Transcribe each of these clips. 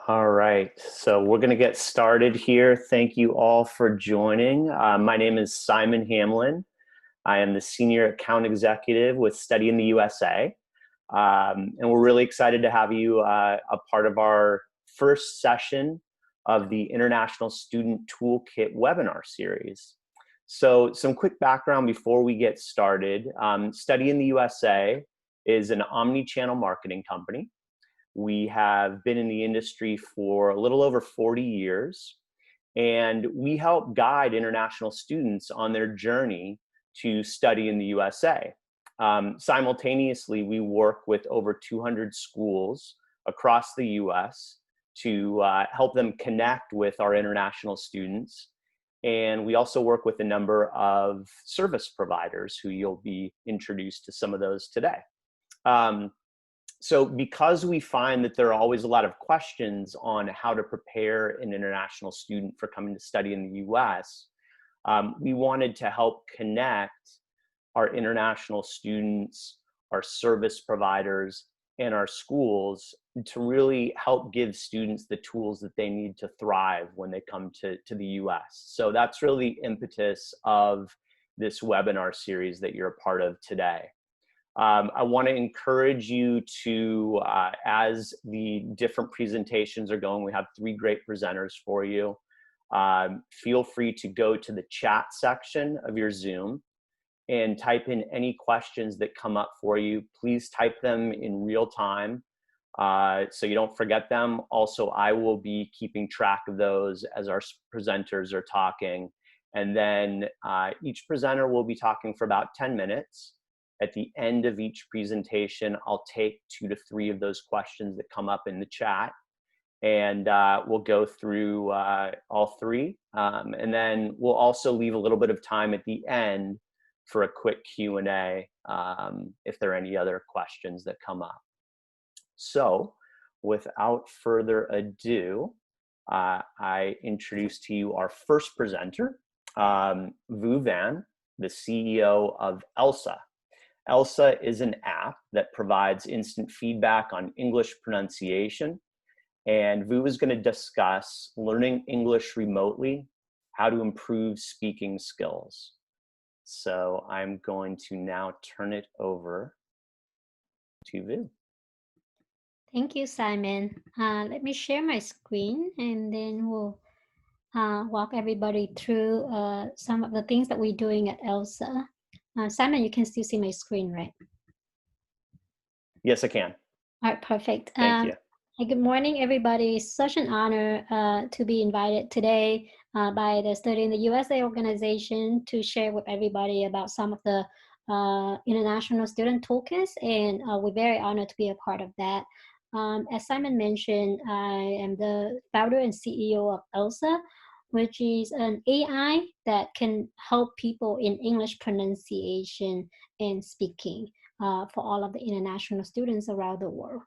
All right, so we're going to get started here. Thank you all for joining. My name is Simon Hamlin. I am the Senior Account Executive with Study in the USA. And we're really excited to have you a part of our first session of the International Student Toolkit webinar series. So some quick background before we get started. Study in the USA is an omni-channel marketing company. We have been in the industry for a little over 40 years, and we help guide international students on their journey to study in the USA. Simultaneously, we work with over 200 schools across the US to help them connect with our international students. And we also work with a number of service providers who you'll be introduced to some of those today. So because we find that there are always a lot of questions on how to prepare an international student for coming to study in the US, we wanted to help connect our international students, our service providers, and our schools to really help give students the tools that they need to thrive when they come to the US. So that's really the impetus of this webinar series that you're a part of today. I want to encourage you to, as the different presentations are going, we have 3 great presenters for you. Feel free to go to the chat section of your Zoom and type in any questions that come up for you. Please type them in real time so you don't forget them. Also, I will be keeping track of those as our presenters are talking. And then each presenter will be talking for about 10 minutes. At the end of each presentation, I'll take 2 to 3 of those questions that come up in the chat, and we'll go through all 3. And then we'll also leave a little bit of time at the end for a quick Q&A if there are any other questions that come up. So without further ado, I introduce to you our first presenter, Vu Van, the CEO of ELSA. ELSA is an app that provides instant feedback on English pronunciation. And Vu is going to discuss learning English remotely, how to improve speaking skills. So I'm going to now turn it over to Vu. Thank you, Simon. Let me share my screen, and then we'll walk everybody through some of the things that we're doing at ELSA. Simon, you can still see my screen, right? Yes, I can. All right, perfect. Thank you. Hey, good morning, everybody. It's such an honor to be invited today by the Study in the USA organization to share with everybody about some of the international student toolkits, and we're very honored to be a part of that. As Simon mentioned, I am the founder and CEO of ELSA, which is an AI that can help people in English pronunciation and speaking for all of the international students around the world.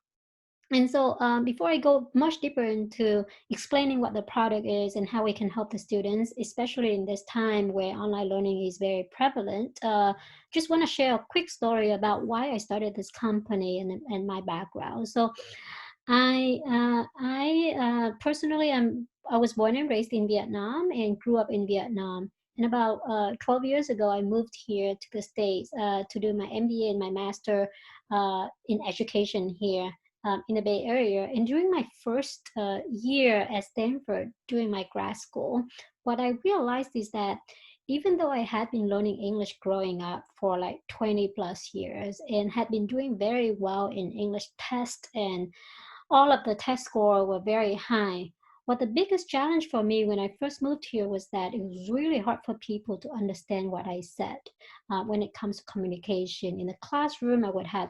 And so before I go much deeper into explaining what the product is and how we can help the students, especially in this time where online learning is very prevalent, just want to share a quick story about why I started this company and my background. So I personally I was born and raised in Vietnam and grew up in Vietnam. And about 12 years ago, I moved here to the States to do my MBA and my master in education here in the Bay Area. And during my first year at Stanford, during my grad school, what I realized is that even though I had been learning English growing up for like 20 plus years and had been doing very well in English tests, and all of the test scores were very high, what the biggest challenge for me when I first moved here was that it was really hard for people to understand what I said when it comes to communication. In the classroom, I would have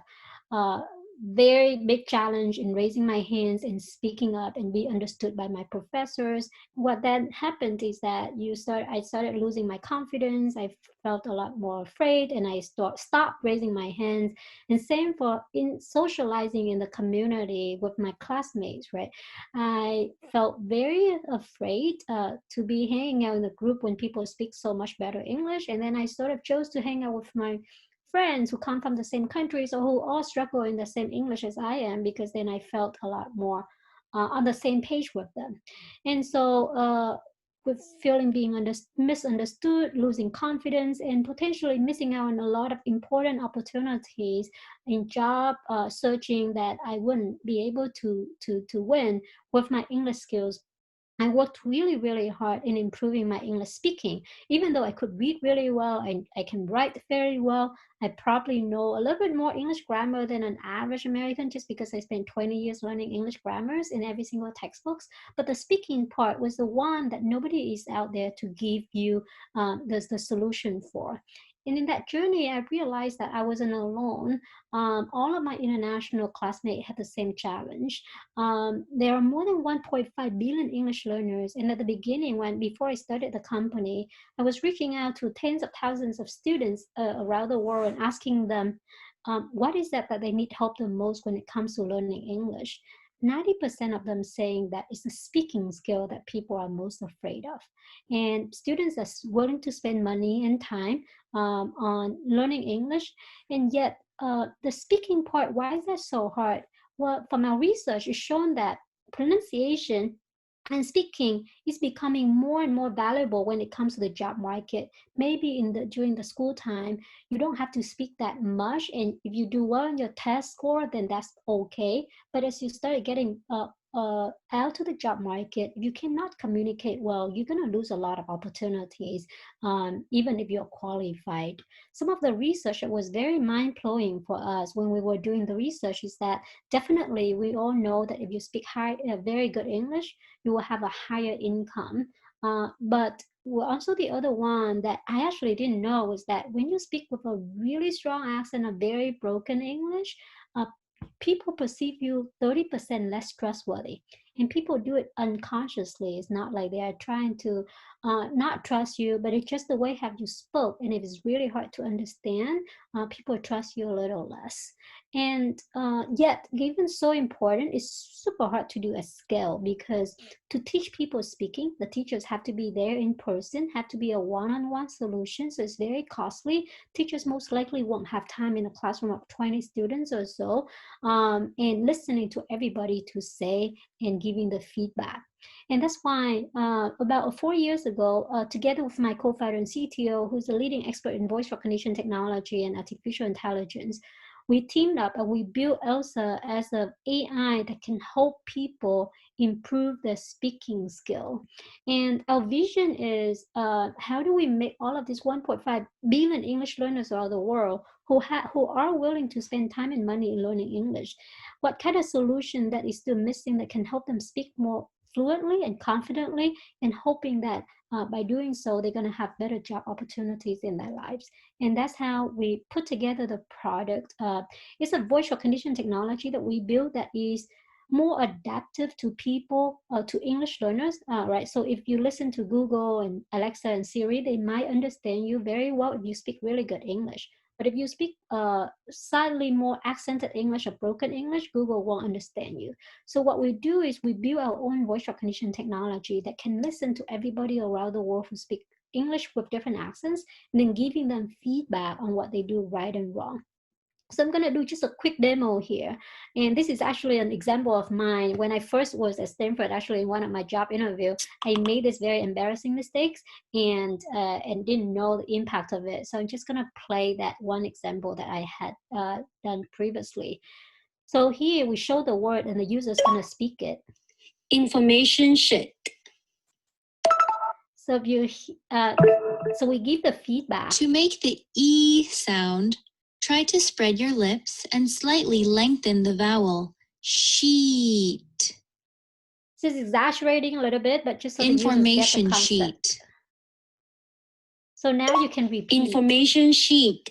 very big challenge in raising my hands and speaking up and be understood by my professors. What then happened is that I started losing my confidence. I felt a lot more afraid, and I stopped raising my hands. And same for in socializing in the community with my classmates, right? I felt very afraid to be hanging out in a group when people speak so much better English. And then I sort of chose to hang out with my friends who come from the same countries or who all struggle in the same English as I am, because then I felt a lot more on the same page with them. And so with feeling being misunderstood, losing confidence, and potentially missing out on a lot of important opportunities in job searching that I wouldn't be able to win with my English skills. I worked really, really hard in improving my English speaking. Even though I could read really well, I can write very well, I probably know a little bit more English grammar than an average American just because I spent 20 years learning English grammars in every single textbooks. But the speaking part was the one that nobody is out there to give you the solution for. And in that journey, I realized that I wasn't alone. All of my international classmates had the same challenge. There are more than 1.5 billion English learners. And at the beginning, before I started the company, I was reaching out to tens of thousands of students around the world and asking them, what is that they need help the most when it comes to learning English? 90% of them saying that it's the speaking skill that people are most afraid of. And students are willing to spend money and time on learning English. And yet the speaking part, why is that so hard? Well, from our research, it's shown that pronunciation and speaking is becoming more and more valuable when it comes to the job market. Maybe during the school time, you don't have to speak that much, and if you do well in your test score, then that's okay. But as you start getting out to the job market, if you cannot communicate well, you're going to lose a lot of opportunities, even if you're qualified. Some of the research that was very mind-blowing for us when we were doing the research is that definitely we all know that if you speak very good English, you will have a higher income. But also the other one that I actually didn't know was that when you speak with a really strong accent, a very broken English, people perceive you 30% less trustworthy. And people do it unconsciously. It's not like they are trying to not trust you, but it's just the way have you spoke. And if it's really hard to understand, people trust you a little less. And yet, given so important, it's super hard to do at scale, because to teach people speaking, the teachers have to be there in person, have to be a one-on-one solution. So it's very costly. Teachers most likely won't have time in a classroom of 20 students or so, and listening to everybody to say and giving the feedback. And that's why about 4 years ago, together with my co-founder and CTO, who's a leading expert in voice recognition technology and artificial intelligence, we teamed up and we built ELSA as an AI that can help people improve their speaking skill. And our vision is, how do we make all of these 1.5 billion English learners around the world who are willing to spend time and money in learning English? What kind of solution that is still missing that can help them speak more fluently and confidently, and hoping that by doing so, they're going to have better job opportunities in their lives. And that's how we put together the product. It's a voice recognition technology that we built that is more adaptive to people, to English learners, right? So if you listen to Google and Alexa and Siri, they might understand you very well if you speak really good English. But if you speak slightly more accented English or broken English, Google won't understand you. So what we do is we build our own voice recognition technology that can listen to everybody around the world who speak English with different accents, and then giving them feedback on what they do right and wrong. So I'm going to do just a quick demo here. And this is actually an example of mine. When I first was at Stanford, actually in one of my job interview, I made this very embarrassing mistakes and didn't know the impact of it. So I'm just going to play that one example that I had done previously. So here we show the word and the user is going to speak it. Information sheet. So if you, so we give the feedback. To make the E sound, try to spread your lips and slightly lengthen the vowel. Sheet. This is exaggerating a little bit, but just so Information the users get the concept. sheet. So now you can repeat. Information sheet.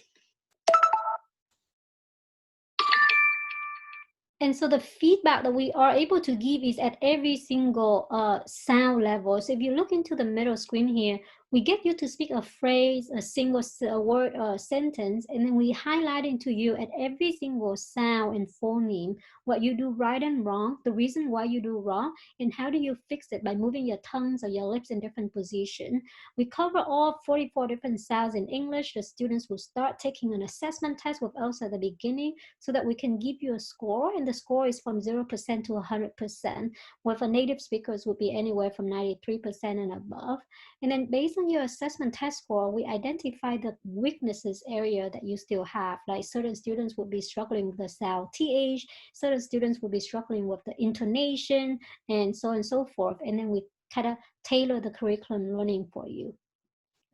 And so the feedback that we are able to give is at every single sound level. So if you look into the middle screen here, We get you to speak a phrase, a single word or sentence, and then we highlight into you at every single sound and phoneme what you do right and wrong, the reason why you do wrong, and how do you fix it by moving your tongues or your lips in different positions. We cover all 44 different sounds in English. The students will start taking an assessment test with ELSA at the beginning so that we can give you a score, and the score is from 0% to 100%. With a native speakers would be anywhere from 93% and above. And then based on your assessment test score, we identify the weaknesses area that you still have. Like certain students would be struggling with the sound TH, certain students will be struggling with the intonation, and so on and so forth. And then we kind of tailor the curriculum learning for you.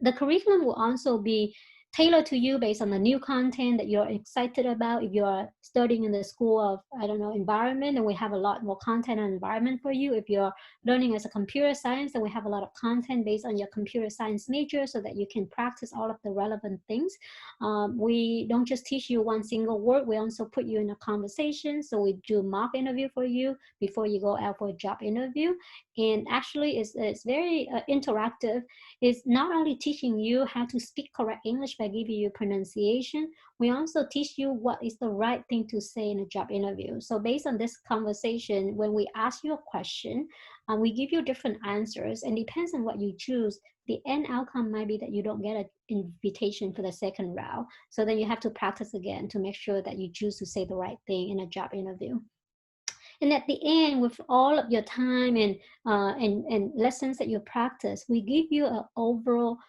The curriculum will also be tailored to you based on the new content that you're excited about. If you're studying in the school of, I don't know, environment, then we have a lot more content on environment for you. If you're learning as a computer science, then we have a lot of content based on your computer science major so that you can practice all of the relevant things. We don't just teach you one single word, we also put you in a conversation. So we do mock interview for you before you go out for a job interview. And actually it's very interactive. It's not only teaching you how to speak correct English by giving you pronunciation, we also teach you what is the right thing to say in a job interview. So based on this conversation, when we ask you a question, we give you different answers, and depends on what you choose, the end outcome might be that you don't get an invitation for the second round. So then you have to practice again to make sure that you choose to say the right thing in a job interview. And at the end, with all of your time and lessons that you practice, we give you an overall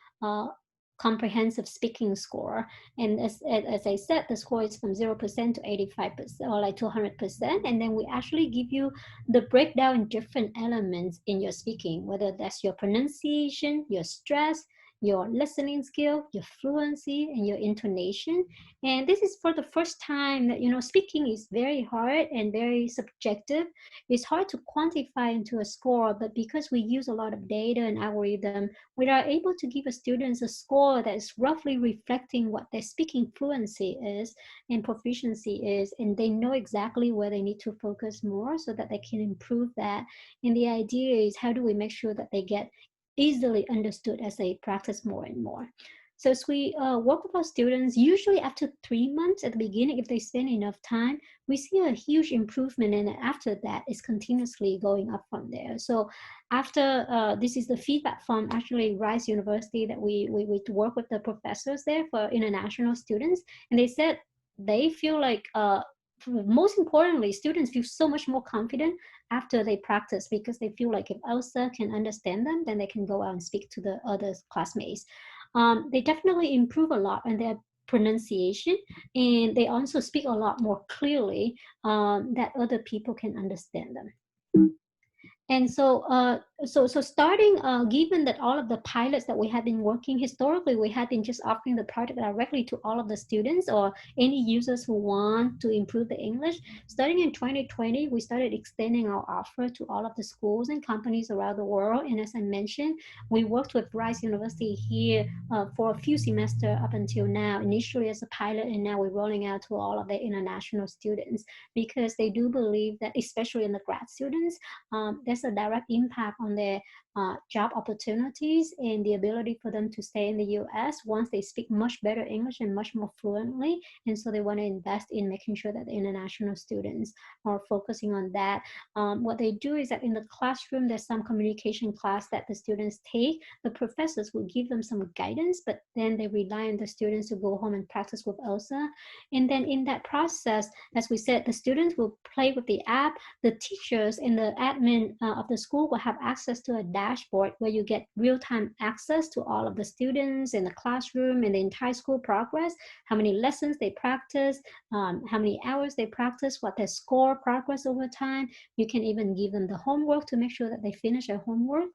comprehensive speaking score. And as I said, the score is from 0% to 85% or like to 100%. And then we actually give you the breakdown in different elements in your speaking, whether that's your pronunciation, your stress, your listening skill, your fluency, and your intonation. And this is for the first time that, you know, speaking is very hard and very subjective. It's hard to quantify into a score, but because we use a lot of data and algorithm, we are able to give a students a score that is roughly reflecting what their speaking fluency is and proficiency is, and they know exactly where they need to focus more so that they can improve that. And the idea is, how do we make sure that they get easily understood as they practice more and more. So as we work with our students, usually after 3 months at the beginning, if they spend enough time, we see a huge improvement, and after that, it's continuously going up from there. So after, this is the feedback from actually Rice University that we work with the professors there for international students, and they said they feel like, most importantly, students feel so much more confident after they practice, because they feel like if ELSA can understand them, then they can go out and speak to the other classmates. They definitely improve a lot in their pronunciation, and they also speak a lot more clearly, that other people can understand them. And so, so starting, given that all of the pilots that we have been working, historically, we have been just offering the product directly to all of the students or any users who want to improve the English. Starting in 2020, we started extending our offer to all of the schools and companies around the world. And as I mentioned, we worked with Rice University here for a few semesters up until now, initially as a pilot, and now we're rolling out to all of the international students, because they do believe that, especially in the grad students, there's a direct impact on their job opportunities and the ability for them to stay in the US once they speak much better English and much more fluently. And so they want to invest in making sure that the international students are focusing on that. What they do is that in the classroom, there's some communication class that the students take. The professors will give them some guidance, but then they rely on the students to go home and practice with ELSA. And then in that process, as we said, the students will play with the app. The teachers and the admin of the school will have access to a dashboard where you get real-time access to all of the students in the classroom and the entire school progress, how many lessons they practice, how many hours they practice, what their score progress over time. You can even give them the homework to make sure that they finish their homework.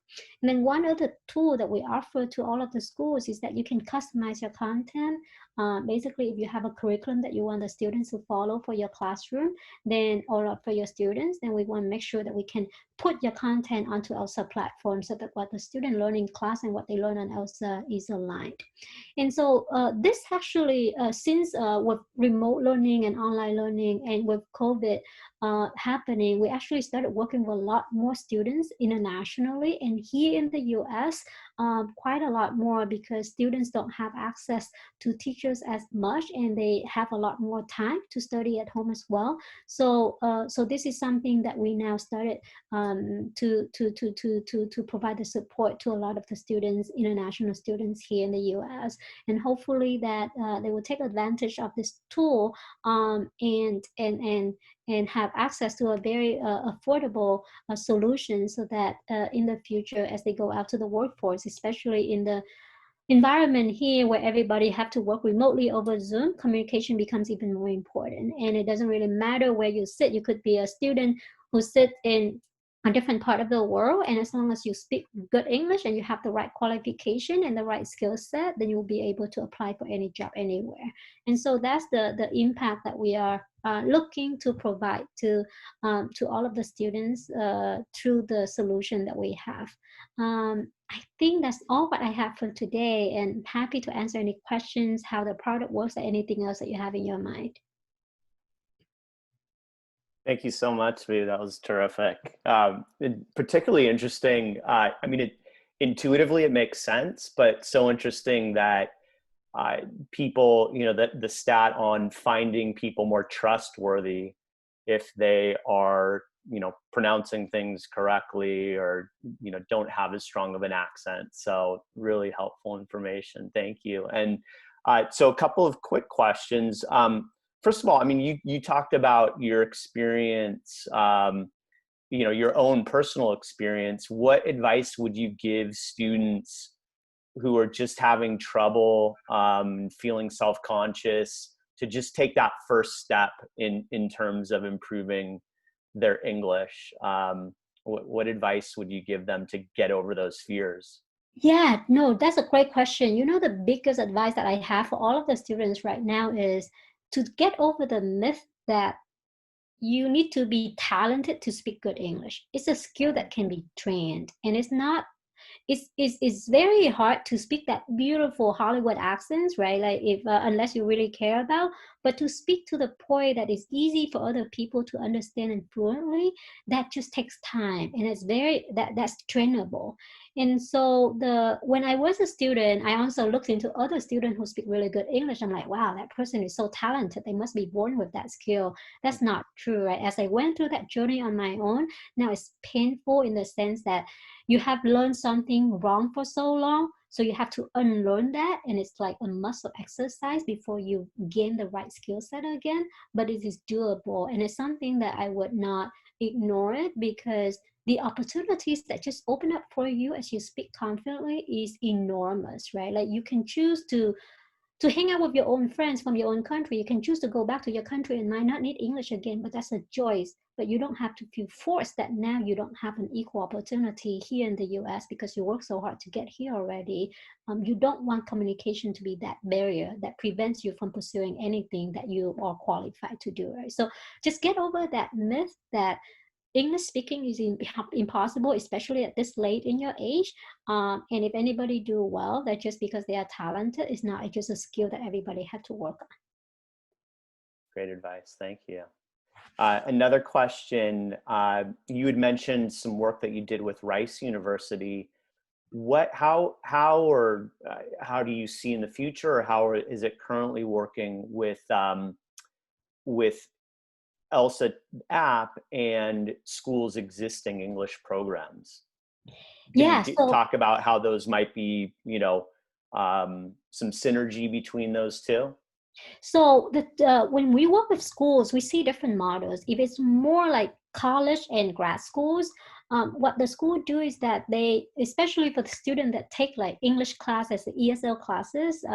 And then one other tool that we offer to all of the schools is that you can customize your content. Basically, if you have a curriculum that you want the students to follow for your classroom, then, or for your students, then we want to make sure that we can put your content onto ELSA platform so that what the student learn in class and what they learn on ELSA is aligned. And so this actually, since with remote learning and online learning and with COVID, happening, we actually started working with a lot more students internationally, and here in the US, quite a lot more, because students don't have access to teachers as much, and they have a lot more time to study at home as well. So so this is something that we now started to provide the support to a lot of the students, international students here in the US, and hopefully that they will take advantage of this tool, and have access to a very affordable solution, so that in the future, as they go out to the workforce, especially in the environment here where everybody have to work remotely over Zoom, communication becomes even more important. And it doesn't really matter where you sit. You could be a student who sits in a different part of the world, and as long as you speak good English and you have the right qualification and the right skill set, then you'll be able to apply for any job anywhere. And so that's the impact that we are looking to provide to all of the students through the solution that we have. I think that's all what I have for today, and happy to answer any questions, how the product works, or anything else that you have in your mind. Thank you so much, Vu. That was terrific. Particularly interesting. I mean, intuitively it makes sense, but so interesting that people, you know, the stat on finding people more trustworthy if they are, you know, pronouncing things correctly, or, you know, don't have as strong of an accent. So really helpful information. Thank you. And so a couple of quick questions. First of all, I mean, you talked about your experience, you know, your own personal experience. What advice would you give students who are just having trouble, feeling self-conscious, to just take that first step in terms of improving their English? What advice would you give them to get over those fears? Yeah, no, that's a great question. You know, the biggest advice that I have for all of the students right now is to get over the myth that you need to be talented to speak good English. It's a skill that can be trained, and it's not. It's very hard to speak that beautiful Hollywood accents, right? Like if unless you really care about, but to speak to the point that is easy for other people to understand and fluently, that just takes time, and it's very that's trainable. And so when I was a student, I also looked into other students who speak really good English. I'm like, wow, that person is so talented. They must be born with that skill. That's not true, right? As I went through that journey on my own, now it's painful in the sense that you have learned something wrong for so long, so you have to unlearn that, and it's like a muscle exercise before you gain the right skill set again. But it is doable, and it's something that I would not ignore it, because the opportunities that just open up for you as you speak confidently is enormous, right? Like you can choose to hang out with your own friends from your own country. You can choose to go back to your country and might not need English again, but that's a choice. But you don't have to feel forced that now you don't have an equal opportunity here in the US because you work so hard to get here already. You don't want communication to be that barrier that prevents you from pursuing anything that you are qualified to do, right? So just get over that myth that English speaking is impossible, especially at this late in your age. And if anybody do well, that just because they are talented is not just a skill that everybody have to work on. Great advice. Thank you. Another question, you had mentioned some work that you did with Rice University. How do you see in the future, or how is it currently working with ELSA app and schools' existing English programs? Yeah, Can you so talk about how those might be, you know, some synergy between those two? So when we work with schools, we see different models. If it's more like college and grad schools, what the school do is that they, especially for the student that take like English classes, the ESL classes,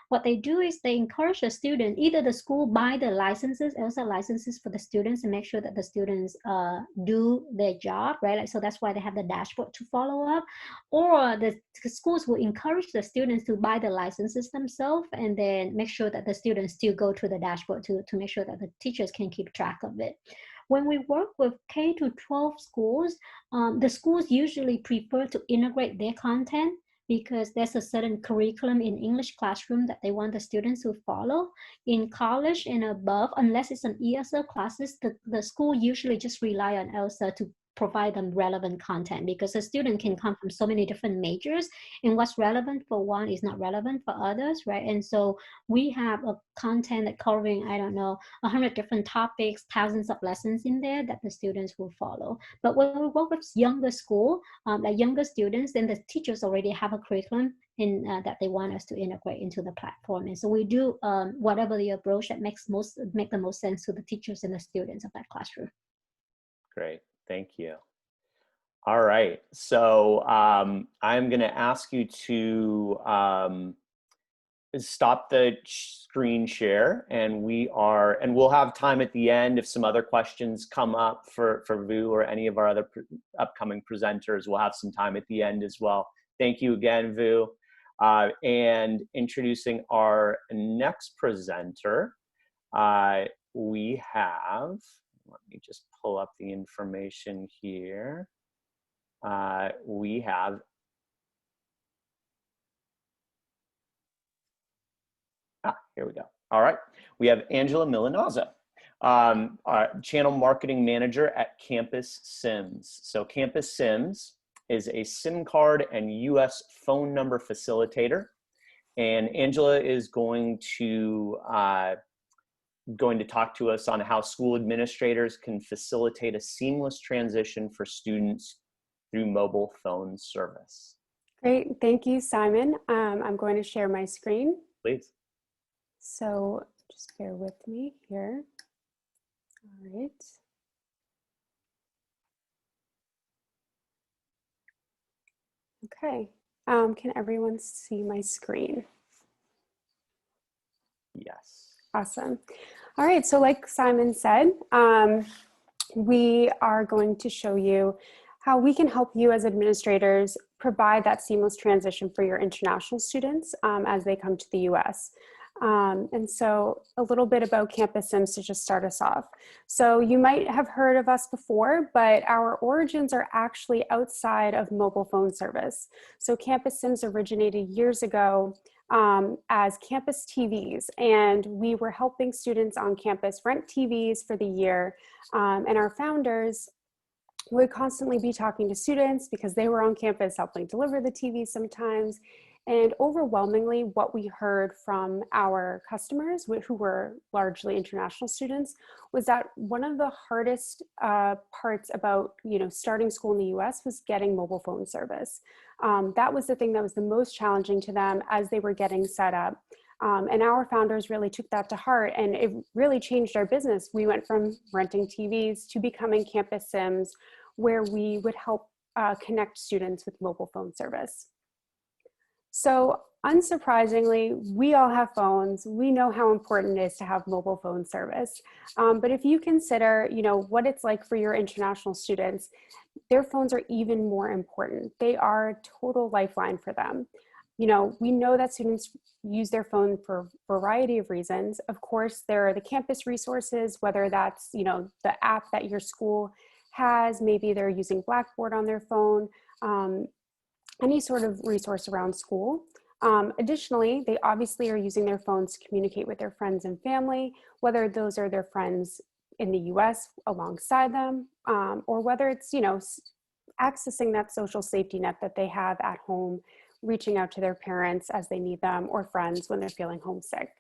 what they do is they encourage the student, either the school buy the licenses, ELSA licenses for the students, and make sure that the students do their job, right? Like, so that's why they have the dashboard to follow up, or the schools will encourage the students to buy the licenses themselves, and then make sure that the students still go to the dashboard to make sure that the teachers can keep track of it. When we work with K-12 schools, the schools usually prefer to integrate their content because there's a certain curriculum in English classroom that they want the students to follow. In college and above, unless it's an ELSA classes, the school usually just rely on ELSA to provide them relevant content, because a student can come from so many different majors, and what's relevant for one is not relevant for others, right? And so we have a content that covering, I don't know, 100 different topics, thousands of lessons in there that the students will follow. But when we work with younger school, like younger students, then the teachers already have a curriculum in that they want us to integrate into the platform. And so we do whatever the approach that make the most sense to the teachers and the students of that classroom. Great, thank you. All right, so I'm going to ask you to stop the screen share, and we'll have time at the end if some other questions come up for Vu or any of our other upcoming presenters. We'll have some time at the end as well. Thank you again, Vu. And introducing our next presenter, we have, let me just pull up the information here. We have here we go. All right. We have Angela Milinazzo, Channel Marketing Manager at campusSIMS. So campusSIMS is a SIM card and US phone number facilitator. And Angela is going to talk to us on how school administrators can facilitate a seamless transition for students through mobile phone service. Great. Thank you, Simon. I'm going to share my screen. Please. So just bear with me here. All right. Okay. Can everyone see my screen? Yes. Awesome. All right. So like Simon said, we are going to show you how we can help you as administrators provide that seamless transition for your international students as they come to the US. And so a little bit about campusSIMS to just start us off. So you might have heard of us before, but our origins are actually outside of mobile phone service. So campusSIMS originated years ago as campus TVs, and we were helping students on campus rent TVs for the year. And our founders would constantly be talking to students because they were on campus helping deliver the TVs sometimes. And overwhelmingly, what we heard from our customers, who were largely international students, was that one of the hardest parts about starting school in the US was getting mobile phone service. That was the thing that was the most challenging to them as they were getting set up. And our founders really took that to heart, and it really changed our business. We went from renting TVs to becoming campusSIMS, where we would help connect students with mobile phone service. So unsurprisingly, we all have phones. We know how important it is to have mobile phone service. But if you consider, what it's like for your international students, their phones are even more important. They are a total lifeline for them. We know that students use their phone for a variety of reasons. Of course, there are the campus resources, whether that's, the app that your school has, maybe they're using Blackboard on their phone, any sort of resource around school. Additionally, they obviously are using their phones to communicate with their friends and family, whether those are their friends in the US alongside them, or whether it's, accessing that social safety net that they have at home, reaching out to their parents as they need them, or friends when they're feeling homesick.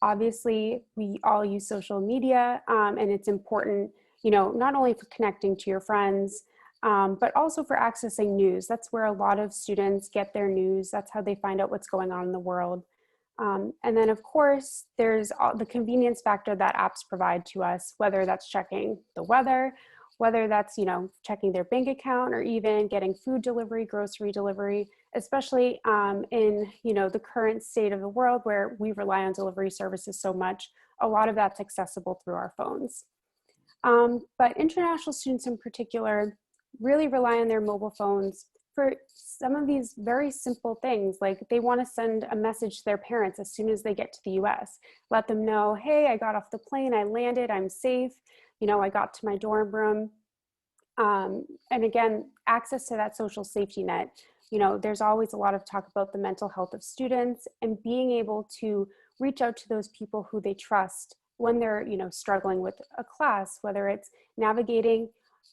Obviously, we all use social media, and it's important, not only for connecting to your friends, but also for accessing news. That's where a lot of students get their news. That's how they find out what's going on in the world. And then of course, there's the convenience factor that apps provide to us, whether that's checking the weather, whether that's, checking their bank account, or even getting food delivery, grocery delivery, especially in, the current state of the world where we rely on delivery services so much. A lot of that's accessible through our phones. But international students in particular really rely on their mobile phones for some of these very simple things, like they want to send a message to their parents as soon as they get to the US, let them know, hey, I got off the plane, I landed, I'm safe, I got to my dorm room. And again, access to that social safety net you know, there's always a lot of talk about the mental health of students and being able to reach out to those people who they trust when they're, you know, struggling with a class, whether it's navigating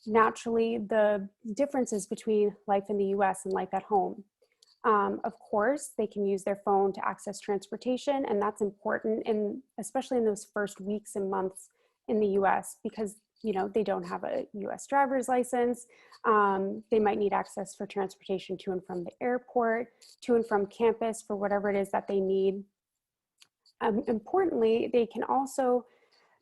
naturally the differences between life in the US and life at home. Of course, they can use their phone to access transportation, and that's important, especially in those first weeks and months in the US, because you know, they don't have a US driver's license. They might need access for transportation to and from the airport, to and from campus for whatever it is that they need. Importantly, they can also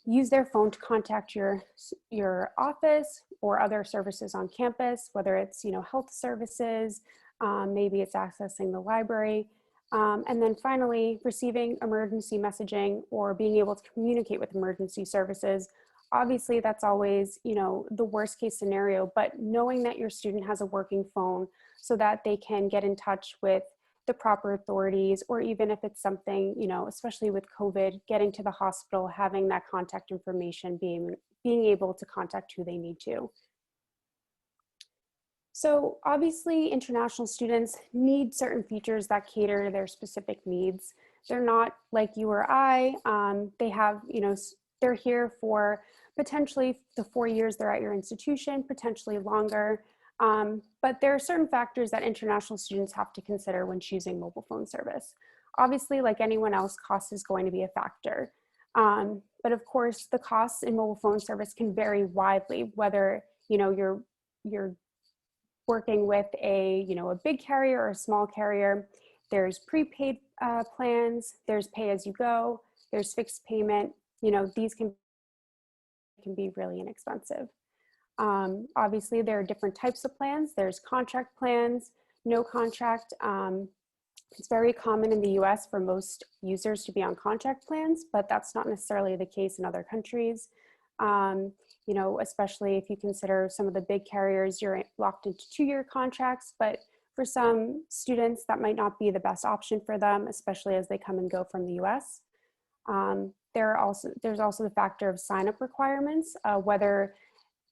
use their phone to contact your office or other services on campus, whether it's, you know, health services, maybe it's accessing the library. And then finally, receiving emergency messaging or being able to communicate with emergency services. Obviously, that's always, you know, the worst case scenario, but knowing that your student has a working phone so that they can get in touch with the proper authorities, or even if it's something, you know, especially with COVID, getting to the hospital, having that contact information, being able to contact who they need to. So obviously, international students need certain features that cater to their specific needs. They're not like you or I. They have, you know, they're here for potentially the 4 years they're at your institution, potentially longer. But there are certain factors that international students have to consider when choosing mobile phone service. Obviously, like anyone else, cost is going to be a factor. But of course, the costs in mobile phone service can vary widely, whether, you know, you're working with a, you know, a big carrier or a small carrier. There's prepaid plans, there's pay as you go, there's fixed payment. You know, these can be really inexpensive. Obviously, there are different types of plans. There's contract plans, no contract. It's very common in the US for most users to be on contract plans, but that's not necessarily the case in other countries. You know, especially if you consider some of the big carriers, you're locked into 2-year contracts, but for some students, that might not be the best option for them, especially as they come and go from the US. There's also the factor of sign-up requirements, whether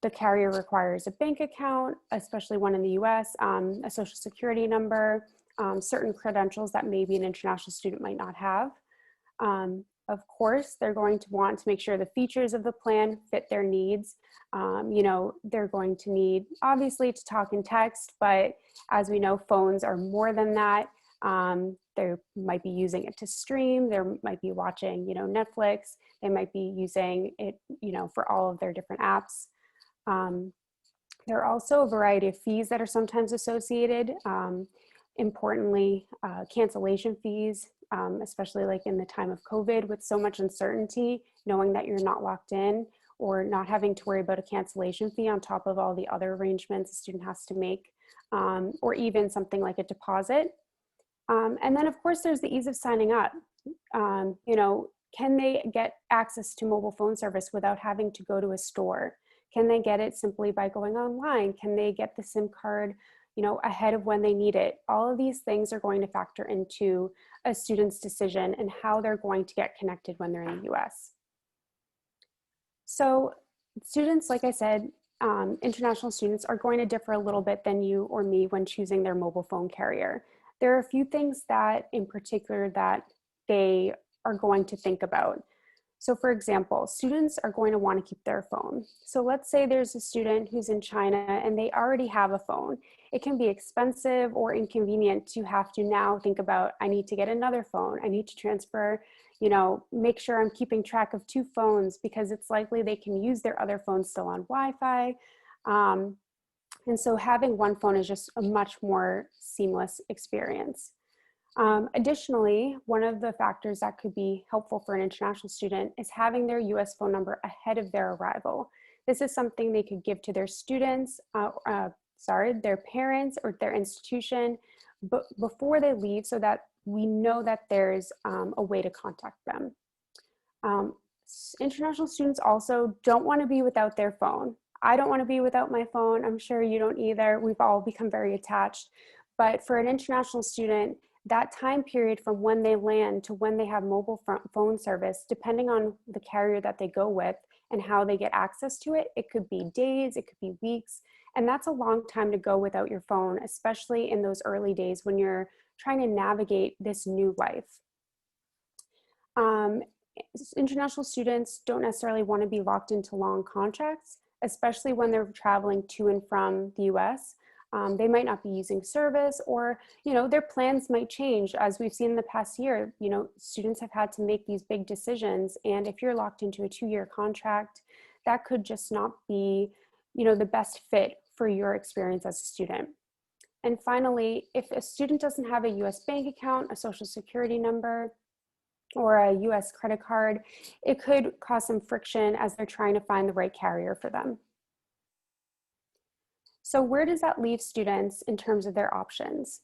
the carrier requires a bank account, especially one in the US, a social security number, certain credentials that maybe an international student might not have. Of course, they're going to want to make sure the features of the plan fit their needs. You know, they're going to need, obviously, to talk and text, but as we know, phones are more than that. They might be using it to stream, they might be watching, you know, Netflix, they might be using it, you know, for all of their different apps. There are also a variety of fees that are sometimes associated. Importantly, cancellation fees, especially like in the time of COVID with so much uncertainty, knowing that you're not locked in or not having to worry about a cancellation fee on top of all the other arrangements a student has to make, or even something like a deposit. And then of course there's the ease of signing up. You know, can they get access to mobile phone service without having to go to a store? Can they get it simply by going online? Can they get the SIM card, you know, ahead of when they need it? All of these things are going to factor into a student's decision and how they're going to get connected when they're in the US. So students, like I said, international students are going to differ a little bit than you or me when choosing their mobile phone carrier. There are a few things that in particular that they are going to think about. So for example, students are going to want to keep their phone. So let's say there's a student who's in China and they already have a phone. It can be expensive or inconvenient to have to now think about, I need to get another phone. I need to transfer, you know, make sure I'm keeping track of 2 phones because it's likely they can use their other phone still on Wi-Fi. And so having one phone is just a much more seamless experience. Additionally, one of the factors that could be helpful for an international student is having their US phone number ahead of their arrival. This is something they could give to their students, their parents or their institution before they leave so that we know that there's a way to contact them. International students also don't want to be without their phone. I don't want to be without my phone. I'm sure you don't either. We've all become very attached. But for an international student, that time period from when they land to when they have mobile phone service, depending on the carrier that they go with and how they get access to it, it could be days, it could be weeks, And that's a long time to go without your phone, especially in those early days when you're trying to navigate this new life. International students don't necessarily want to be locked into long contracts, especially when they're traveling to and from the US. They might not be using service, or, their plans might change. As we've seen in the past year, students have had to make these big decisions. And if you're locked into a 2-year contract, that could just not be, the best fit for your experience as a student. And finally, if a student doesn't have a US bank account, a social security number, or a US credit card, it could cause some friction as they're trying to find the right carrier for them. So where does that leave students in terms of their options?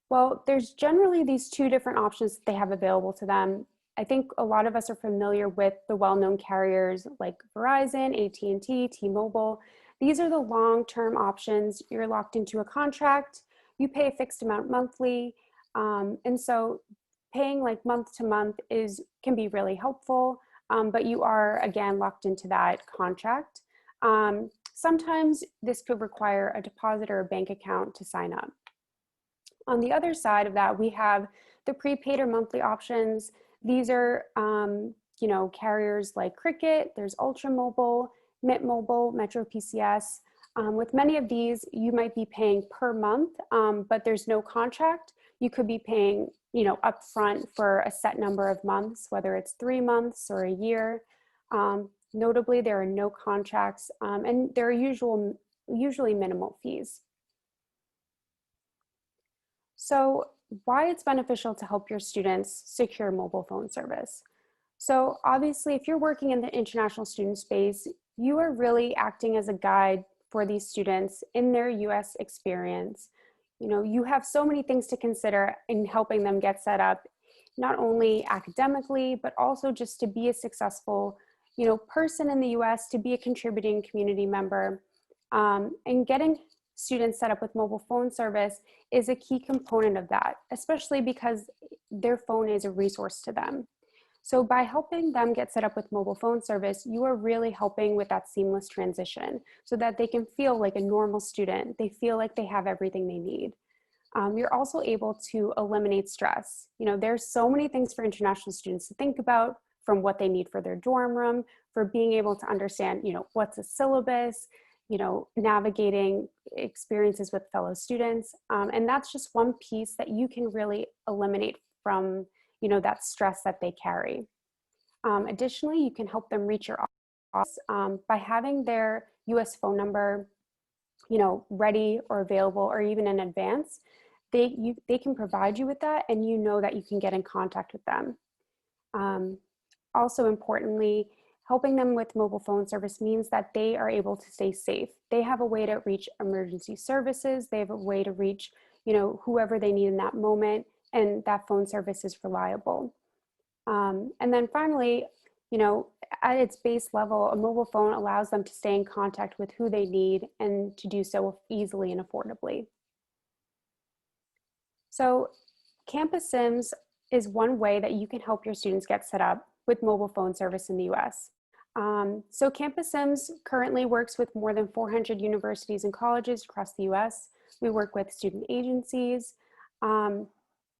Well, there's generally these 2 different options that they have available to them. I think a lot of us are familiar with the well-known carriers like Verizon, AT&T, T-Mobile. These are the long-term options. You're locked into a contract, you pay a fixed amount monthly, and so paying like month to month can be really helpful, but you are, again, locked into that contract. Sometimes this could require a deposit or a bank account to sign up. On the other side of that, we have the prepaid or monthly options. These are, carriers like Cricket, there's Ultra Mobile, Mint Mobile, Metro PCS. With many of these, you might be paying per month, but there's no contract. You could be paying, upfront for a set number of months, whether it's 3 months or a year. Notably, there are no contracts, and there are usually minimal fees. So why it's beneficial to help your students secure mobile phone service? So obviously, if you're working in the international student space, you are really acting as a guide for these students in their US experience. You have so many things to consider in helping them get set up, not only academically, but also just to be a successful, person in the US, to be a contributing community member. And getting students set up with mobile phone service is a key component of that, especially because their phone is a resource to them. So by helping them get set up with mobile phone service, you are really helping with that seamless transition so that they can feel like a normal student. They feel like they have everything they need. You're also able to eliminate stress. There's so many things for international students to think about, from what they need for their dorm room, for being able to understand, what's a syllabus, navigating experiences with fellow students. And that's just one piece that you can really eliminate from, that stress that they carry. Additionally, you can help them reach your office by having their US phone number, ready or available, or even in advance. They can provide you with that, and that you can get in contact with them. Also importantly, helping them with mobile phone service means that they are able to stay safe. They have a way to reach emergency services. They have a way to reach, whoever they need in that moment, and that phone service is reliable. And then finally, at its base level, a mobile phone allows them to stay in contact with who they need and to do so easily and affordably. So campusSIMS is one way that you can help your students get set up with mobile phone service in the US. So campusSIMS currently works with more than 400 universities and colleges across the US. We work with student agencies.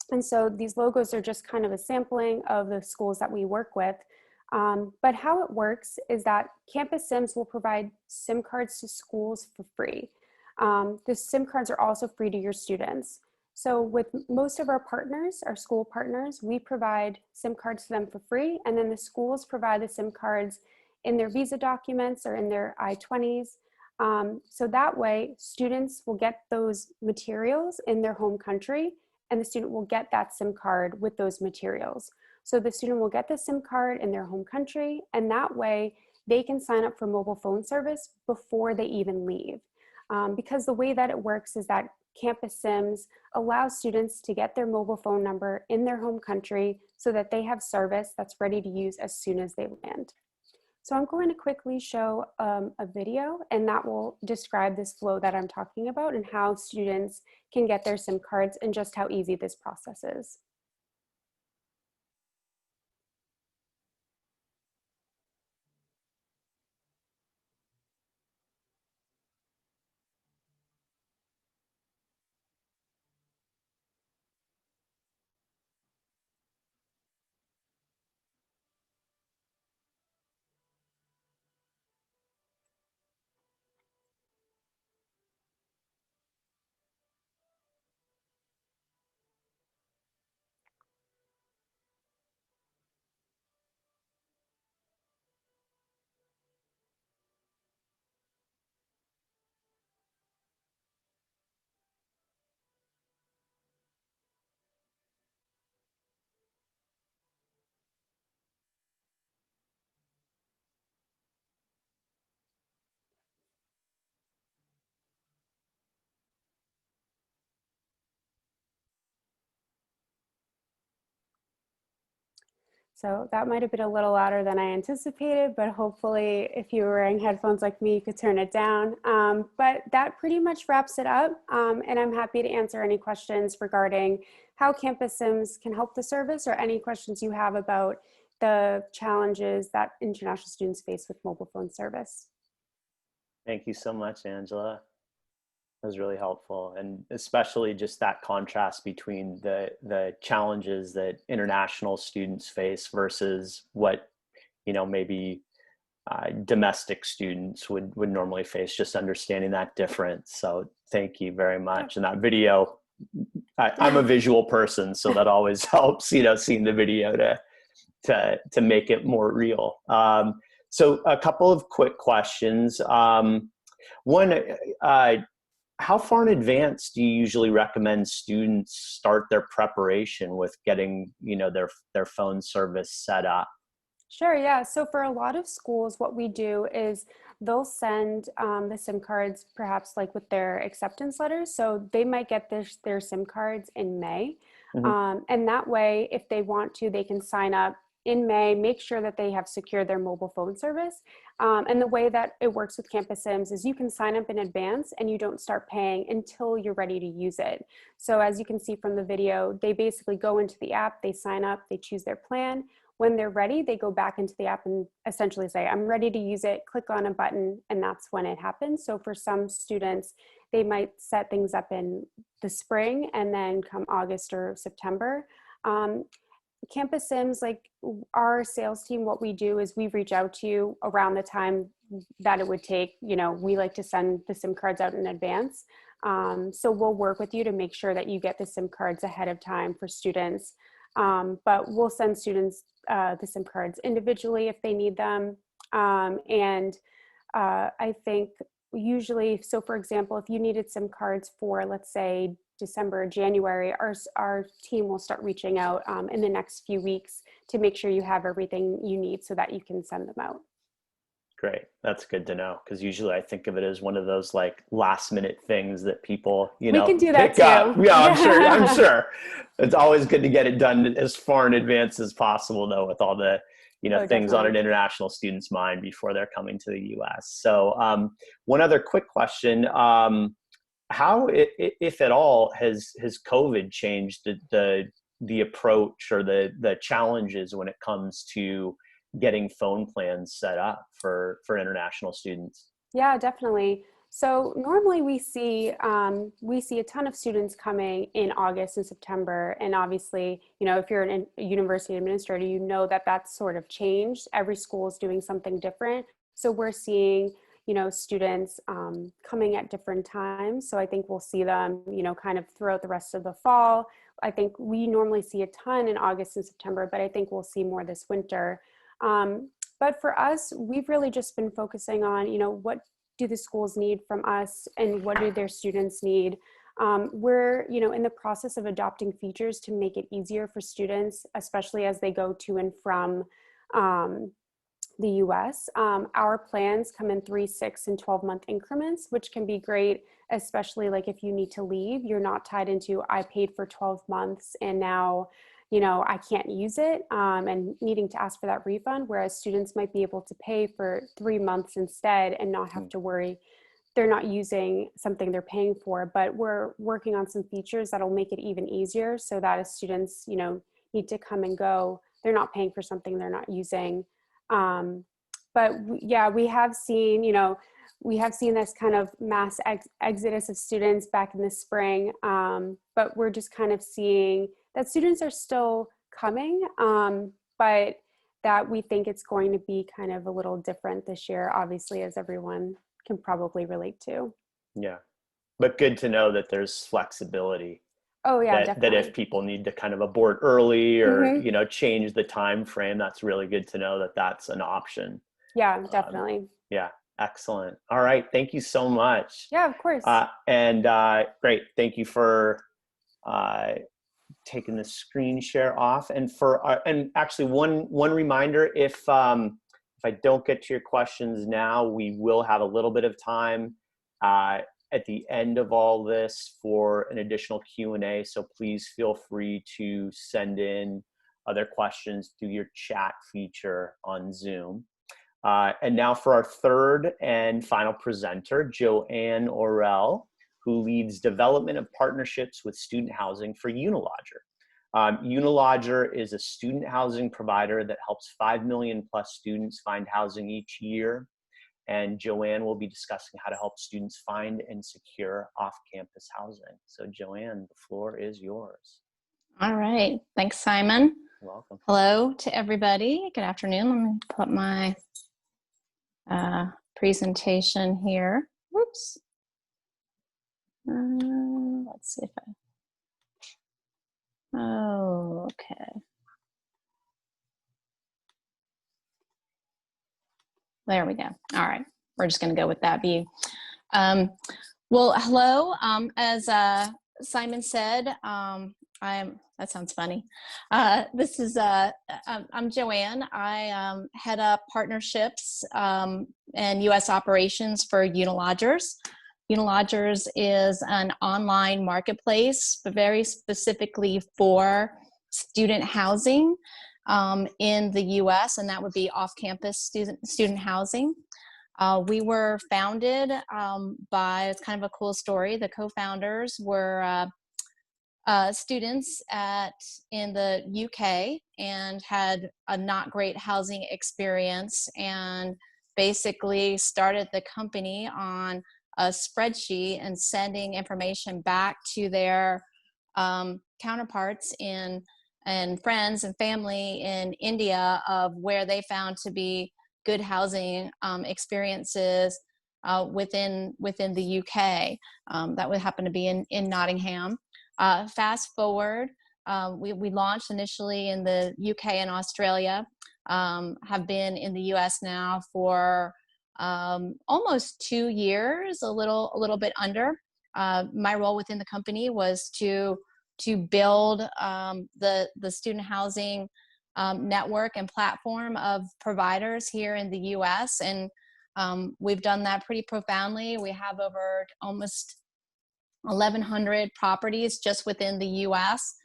And so these logos are just kind of a sampling of the schools that we work with. But how it works is that campusSIMS will provide SIM cards to schools for free. The SIM cards are also free to your students. So with most of our partners, our school partners, we provide SIM cards to them for free, and then the schools provide the SIM cards in their visa documents or in their I-20s. So that way, students will get those materials in their home country, and the student will get that SIM card with those materials. So the student will get the SIM card in their home country, and that way they can sign up for mobile phone service before they even leave. Because the way that it works is that campusSIMS allows students to get their mobile phone number in their home country so that they have service that's ready to use as soon as they land. So I'm going to quickly show a video, and that will describe this flow that I'm talking about and how students can get their SIM cards and just how easy this process is. So that might have been a little louder than I anticipated, but hopefully if you were wearing headphones like me, you could turn it down. But that pretty much wraps it up. And I'm happy to answer any questions regarding how campusSIMS can help the service, or any questions you have about the challenges that international students face with mobile phone service. Thank you so much, Angela. That was really helpful, and especially just that contrast between the challenges that international students face versus what, you know, maybe domestic students would normally face, just understanding that difference. So thank you very much. And that video, I'm a visual person, so that always helps, you know, seeing the video to make it more real. So a couple of quick questions. One, how far in advance do you usually recommend students start their preparation with getting, you know, their phone service set up? Sure, yeah. So for a lot of schools, what we do is they'll send the SIM cards perhaps like with their acceptance letters. So they might get their SIM cards in May. Mm-hmm. And that way, if they want to, they can sign up in May, make sure that they have secured their mobile phone service. And the way that it works with campusSIMS is you can sign up in advance and you don't start paying until you're ready to use it. So as you can see from the video, they basically go into the app, they sign up, they choose their plan. When they're ready, they go back into the app and essentially say, I'm ready to use it, click on a button, and that's when it happens. So for some students, they might set things up in the spring, and then come August or September. campusSIMS, like our sales team, what we do is we reach out to you around the time that it would take. You know, we like to send the SIM cards out in advance. So we'll work with you to make sure that you get the SIM cards ahead of time for students. But we'll send students the SIM cards individually if they need them. I think usually, so for example, if you needed SIM cards for, let's say, December or January, our team will start reaching out in the next few weeks to make sure you have everything you need so that you can send them out. Great. That's good to know, because usually I think of it as one of those like last minute things that people, you know, we can do that pick up. too. Yeah, I'm sure. It's always good to get it done as far in advance as possible, though, with all the, you know, things Definitely. on an international student's mind before they're coming to the US. So one other quick question. How, if at all, has COVID changed the approach or the challenges when it comes to getting phone plans set up for international students? Yeah, definitely. So normally we see a ton of students coming in August and September, and obviously, you know, if you're a university administrator, you know that that's sort of changed. Every school is doing something different. So we're seeing, you know, students coming at different times. So I think we'll see them, you know, kind of throughout the rest of the fall. I think we normally see a ton in August and September, but I think we'll see more this winter. But for us, we've really just been focusing on, you know, what do the schools need from us and what do their students need? We're, you know, in the process of adopting features to make it easier for students, especially as they go to and from the US. Our plans come in 3, 6, and 12-month increments, which can be great, especially like if you need to leave, you're not tied into, I paid for 12 months and now, you know, I can't use it, and needing to ask for that refund, whereas students might be able to pay for 3 months instead and not have to worry they're not using something they're paying for. But we're working on some features that'll make it even easier so that as students, you know, need to come and go, they're not paying for something they're not using. Yeah, we have seen, you know, this kind of mass exodus of students back in the spring, but we're just kind of seeing that students are still coming, but that we think it's going to be kind of a little different this year, obviously, as everyone can probably relate to. Yeah, but good to know that there's flexibility. Oh yeah, that definitely. if people need to kind of abort early or Mm-hmm. you know, change the time frame, that's really good to know that that's an option. Yeah, definitely. Yeah, excellent. All right, thank you so much. Yeah, of course. Great, thank you for taking the screen share off. And and actually one reminder, if I don't get to your questions now, we will have a little bit of time at the end of all this for an additional Q&A. So please feel free to send in other questions through your chat feature on Zoom. And now for our third and final presenter, JoAnn Orrell, who leads development of partnerships with student housing for Unilodger. Unilodger is a student housing provider that helps 5 million plus students find housing each year. And JoAnn will be discussing how to help students find and secure off-campus housing. So JoAnn, the floor is yours. All right, thanks, Simon. You're welcome. Hello to everybody. Good afternoon. Let me put my presentation here. Whoops. Let's see if oh, okay. There we go. All right, we're just going to go with that view. Well, hello. As Simon said, that sounds funny. This is I'm JoAnn. I head up partnerships and U.S. operations for Unilodgers. Unilodgers is an online marketplace, but very specifically for student housing in the U.S., and that would be off-campus student housing. We were founded by, it's kind of a cool story. The co-founders were students in the UK and had a not great housing experience, and basically started the company on a spreadsheet and sending information back to their counterparts and friends and family in India of where they found to be good housing experiences within the UK. That would happen to be in Nottingham. Fast forward, we launched initially in the UK and Australia, have been in the US now for almost 2 years, a little bit under. My role within the company was to build the student housing network and platform of providers here in the US, and we've done that pretty profoundly. We have over almost 1,100 properties just within the US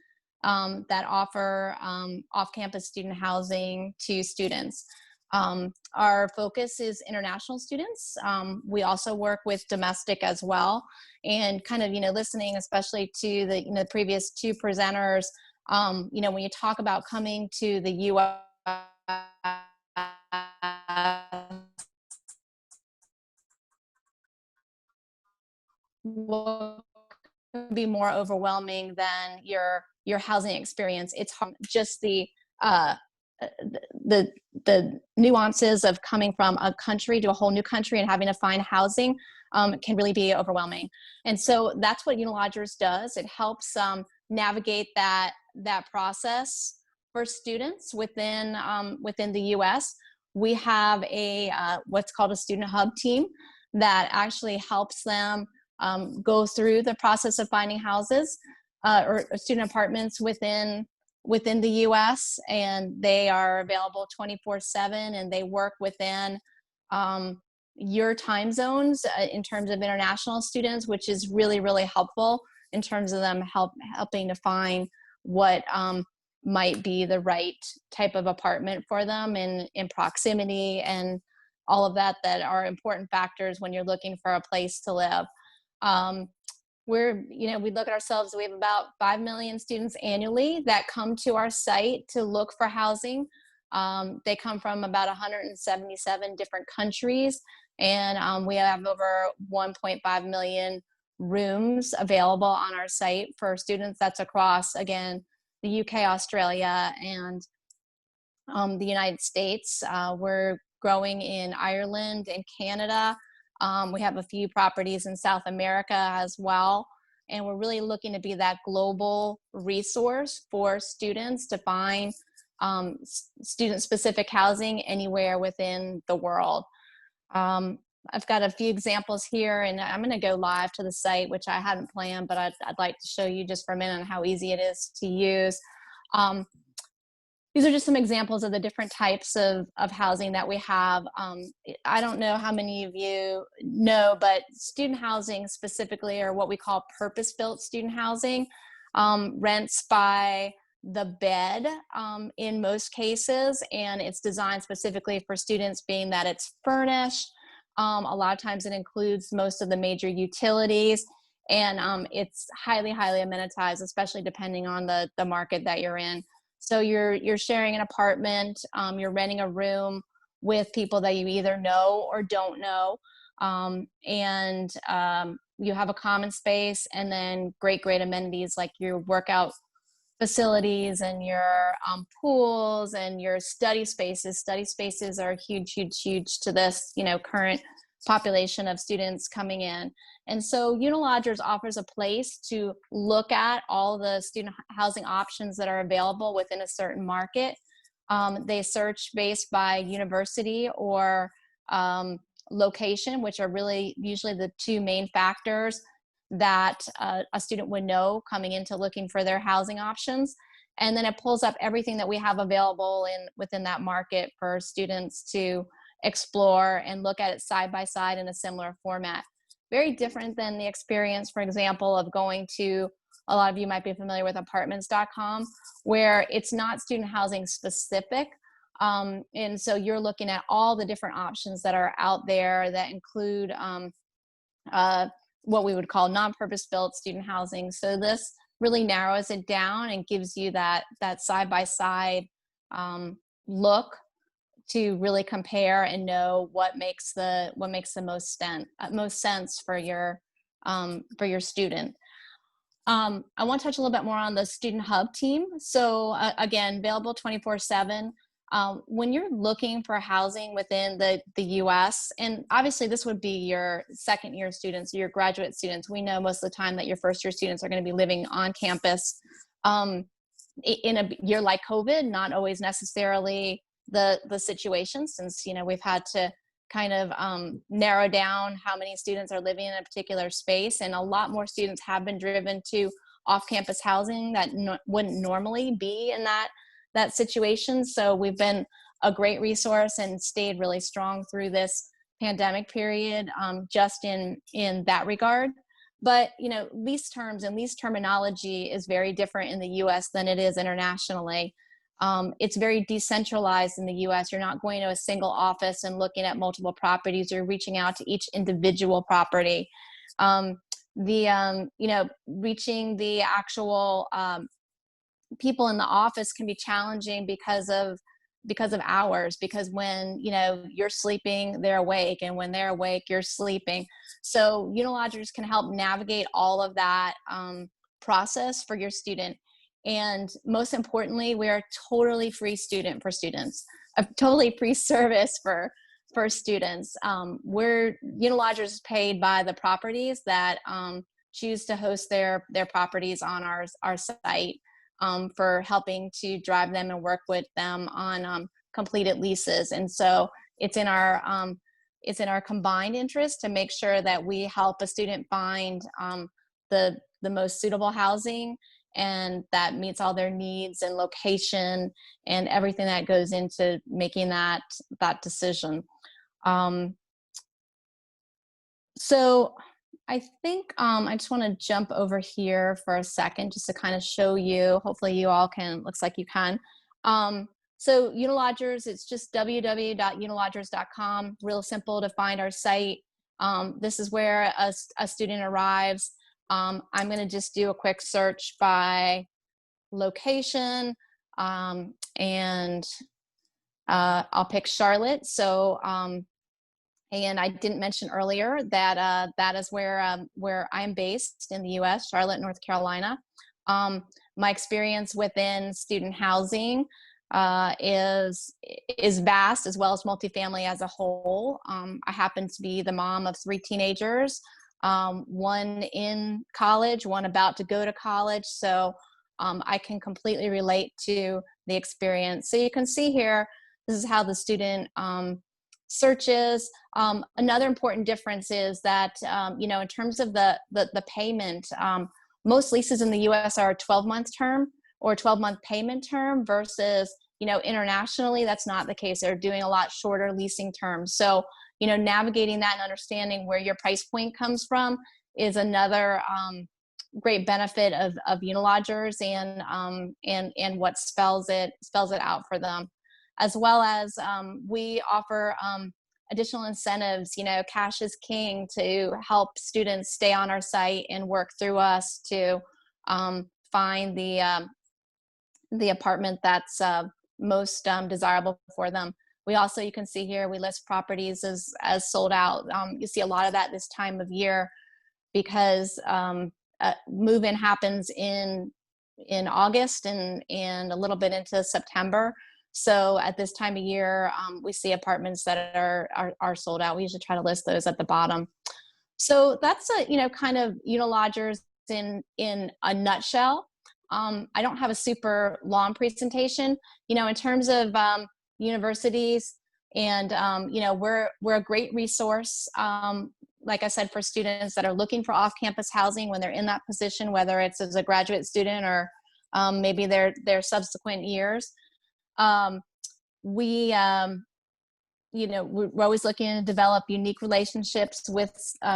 that offer off-campus student housing to students. Our focus is international students. We also work with domestic as well, and kind of, listening especially to the previous two presenters, when you talk about coming to the US, what could be more overwhelming than your housing experience? It's just the nuances of coming from a country to a whole new country and having to find housing can really be overwhelming. And so that's what Unilodgers does. It helps navigate that process for students within the U.S. We have a what's called a student hub team that actually helps them go through the process of finding houses or student apartments within the U.S., and they are available 24/7, and they work within your time zones in terms of international students, which is really, really helpful in terms of them helping to find what might be the right type of apartment for them in proximity and all of that are important factors when you're looking for a place to live. We look at ourselves, we have about 5 million students annually that come to our site to look for housing. They come from about 177 different countries, and we have over 1.5 million rooms available on our site for students. That's across, again, the UK, Australia, and the United States. We're growing in Ireland and Canada. We have a few properties in South America as well. And we're really looking to be that global resource for students to find student-specific housing anywhere within the world. I've got a few examples here, and I'm going to go live to the site, which I hadn't planned, but I'd like to show you just for a minute on how easy it is to use. These are just some examples of the different types of housing that we have. I don't know how many of you know, but student housing specifically are what we call purpose-built student housing. Rents by the bed in most cases, and it's designed specifically for students, being that it's furnished. A lot of times it includes most of the major utilities, and it's highly amenitized, especially depending on the market that you're in. So you're sharing an apartment, you're renting a room with people that you either know or don't know, and you have a common space, and then great amenities like your workout facilities and your pools and your study spaces. Study spaces are huge to this, current population of students coming in. And so Unilodgers offers a place to look at all the student housing options that are available within a certain market. They search based by university or location, which are really usually the two main factors that a student would know coming into looking for their housing options. And then it pulls up everything that we have available within that market for students to explore and look at it side by side in a similar format. Very different than the experience, for example, of going to, a lot of you might be familiar with apartments.com, where it's not student housing specific. And so you're looking at all the different options that are out there that include what we would call non-purpose built student housing. So this really narrows it down and gives you that side-by-side look to really compare and know what makes the most sense for your student. I want to touch a little bit more on the Student Hub team. So again, available 24/7. When you're looking for housing within the US, and obviously this would be your second year students, your graduate students. We know most of the time that your first year students are going to be living on campus. In a year like COVID, not always necessarily the situation, since we've had to kind of narrow down how many students are living in a particular space, and a lot more students have been driven to off-campus housing that wouldn't normally be in that situation. So we've been a great resource and stayed really strong through this pandemic period, just in that regard. But lease terms and lease terminology is very different in the US than it is internationally. It's very decentralized in the US. You're not going to a single office and looking at multiple properties. You're reaching out to each individual property. Reaching the actual people in the office can be challenging because of hours, because when you're sleeping, they're awake, and when they're awake, you're sleeping. So Unilodgers can help navigate all of that process for your student. And most importantly, we are a totally free student for students, a totally free service for students. Unilodgers is paid by the properties that choose to host their properties on our site, for helping to drive them and work with them on completed leases. And so it's in our combined interest to make sure that we help a student find the most suitable housing, and that meets all their needs and location and everything that goes into making that decision. So I think I just want to jump over here for a second just to kind of show you, hopefully you all can, looks like you can. So Unilodgers, it's just www.unilodgers.com, real simple to find our site. This is where a student arrives. I'm going to just do a quick search by location, and I'll pick Charlotte. So, and I didn't mention earlier that that is where I'm based in the U.S., Charlotte, North Carolina. My experience within student housing is vast, as well as multifamily as a whole. I happen to be the mom of 3 teenagers, one in college, one about to go to college. So I can completely relate to the experience. So you can see here, this is how the student searches. Another important difference is that, in terms of the payment, most leases in the US are a 12-month term or 12-month payment term versus, internationally, that's not the case. They're doing a lot shorter leasing terms. So, navigating that and understanding where your price point comes from is another great benefit of Unilodgers and what spells it out for them, as well as we offer additional incentives. Cash is king to help students stay on our site and work through us to find the apartment that's most desirable for them. We also, you can see here, we list properties as sold out. You see a lot of that this time of year because move-in happens in August and a little bit into September. So at this time of year, we see apartments that are sold out. We usually try to list those at the bottom. So that's kind of Unilodgers in a nutshell. I don't have a super long presentation. In terms of universities, and we're a great resource. Like I said, for students that are looking for off-campus housing when they're in that position, whether it's as a graduate student or maybe their subsequent years. We're always looking to develop unique relationships with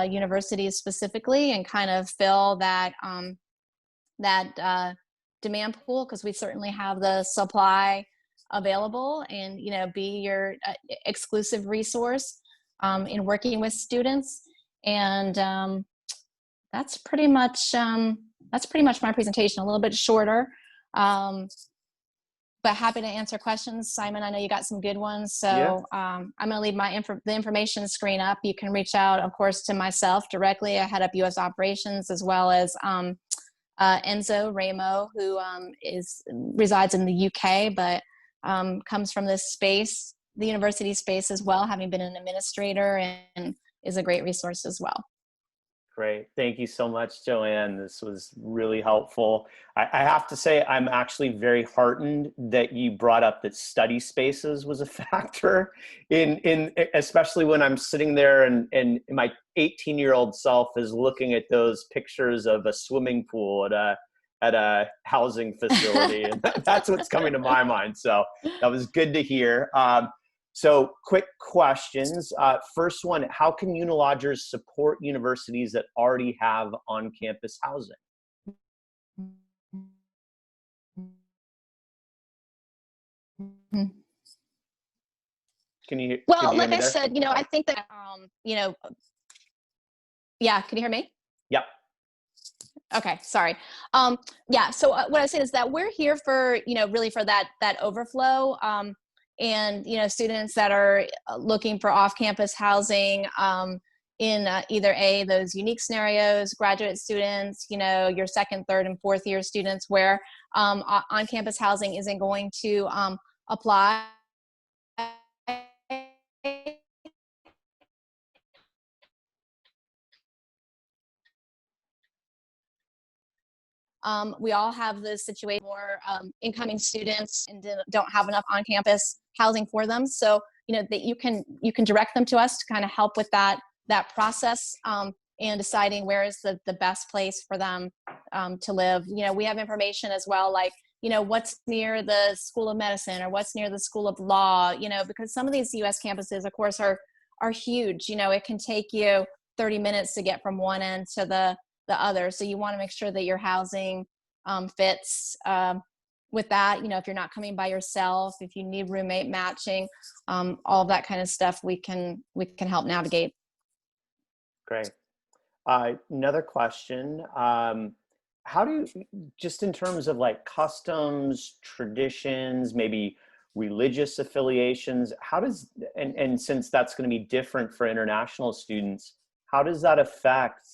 universities specifically and kind of fill that demand pool, because we certainly have the supply available, and be your exclusive resource in working with students. And that's pretty much my presentation. A little bit shorter, but happy to answer questions. Simon, I know you got some good ones, so yeah. I'm going to leave the information screen up. You can reach out, of course, to myself directly. I head up U.S. operations, as well as Enzo Ramo, who resides in the UK, but comes from this space, the university space as well, having been an administrator, and is a great resource as well. Great. Thank you so much, JoAnn. This was really helpful. I have to say, I'm actually very heartened that you brought up that study spaces was a factor in especially when I'm sitting there and my 18-year-old self is looking at those pictures of a swimming pool at a housing facility. And that's what's coming to my mind. So that was good to hear. So quick questions. First one, how can Unilodgers support universities that already have on-campus housing? Can you Well, can you like hear me I there? said, I think that, yeah, can you hear me? Yep. Okay, sorry. Yeah, so what I say is that we're here for, really for that overflow, and, students that are looking for off-campus housing in either those unique scenarios, graduate students, your second, third, and fourth year students where on-campus housing isn't going to apply. We all have this situation where incoming students and don't have enough on-campus housing for them. So, that you can direct them to us to kind of help with that process and deciding where is the best place for them to live. We have information as well, like, what's near the School of Medicine or what's near the School of Law, because some of these U.S. campuses, of course, are huge. It can take you 30 minutes to get from one end to the other. So you want to make sure that your housing fits with that. If you're not coming by yourself, if you need roommate matching, all of that kind of stuff, we can help navigate. Great. Another question. How do you, just in terms of like customs, traditions, maybe religious affiliations, how does, and since that's going to be different for international students, how does that affect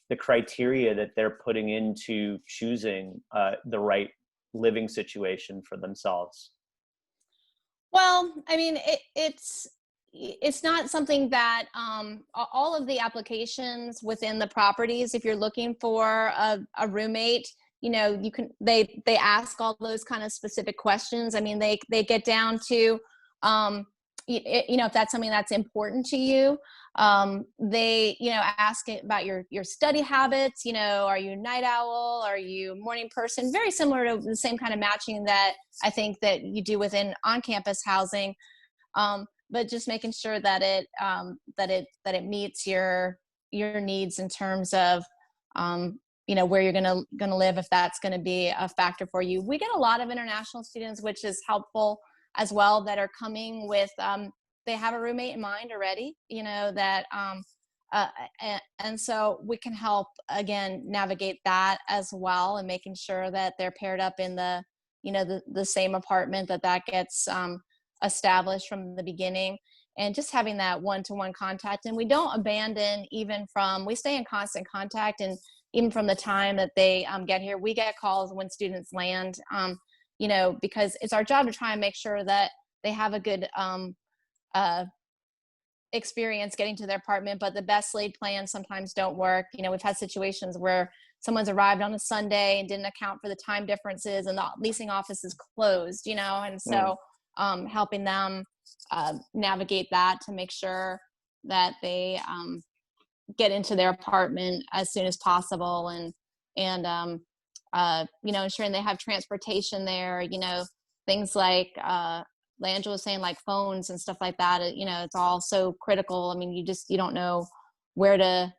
the criteria that they're putting into choosing the right living situation for themselves? Well, I mean, it's not something that all of the applications within the properties, if you're looking for a roommate, they ask all those kind of specific questions. I mean, they get down to if that's something that's important to you, they ask about your study habits. Are you a night owl? Are you a morning person? Very similar to the same kind of matching that I think that you do within on-campus housing, but just making sure that it meets your needs in terms of where you're gonna live, if that's gonna be a factor for you. We get a lot of international students, which is helpful as well, that are coming with, they have a roommate in mind already, that, and so we can help, again, navigate that as well, and making sure that they're paired up in the, the same apartment, that gets established from the beginning, and just having that one-to-one contact. And we don't abandon, we stay in constant contact, and even from the time that they get here. We get calls when students land, because it's our job to try and make sure that they have a good experience getting to their apartment, but the best laid plans sometimes don't work. We've had situations where someone's arrived on a Sunday and didn't account for the time differences, and the leasing office is closed, and so helping them navigate that to make sure that they get into their apartment as soon as possible, and ensuring they have transportation there, things like Angela was saying, like phones and stuff like that. It's all so critical. I mean, you don't know where to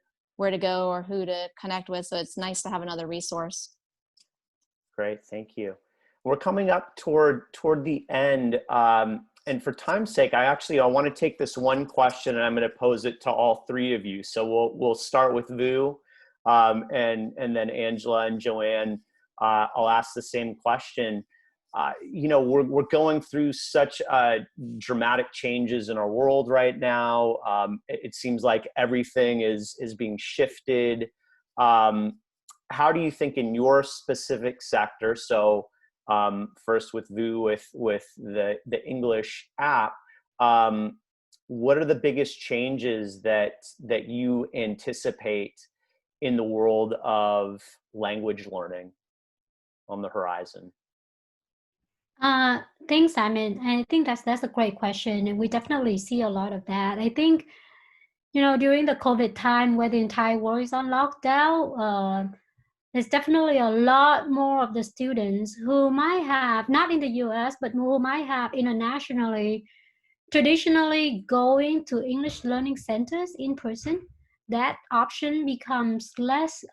go or who to connect with, so it's nice to have another resource. Great, thank you. We're coming up toward the end. And for time's sake, I want to take this one question, and I'm going to pose it to all three of you. So we'll start with Vu, and then Angela and JoAnn. I'll ask the same question. We're going through such dramatic changes in our world right now. It seems like everything is being shifted. How do you think in your specific sector? So first with Vu, with the English app, what are the biggest changes that you anticipate in the world of language learning on the horizon? Thanks, Simon. I think that's a great question, and we definitely see a lot of that. I think, during the COVID time, where the entire world is on lockdown, there's definitely a lot more of the students who might have, not in the US, but who might have internationally, traditionally going to English learning centers in person. That option becomes less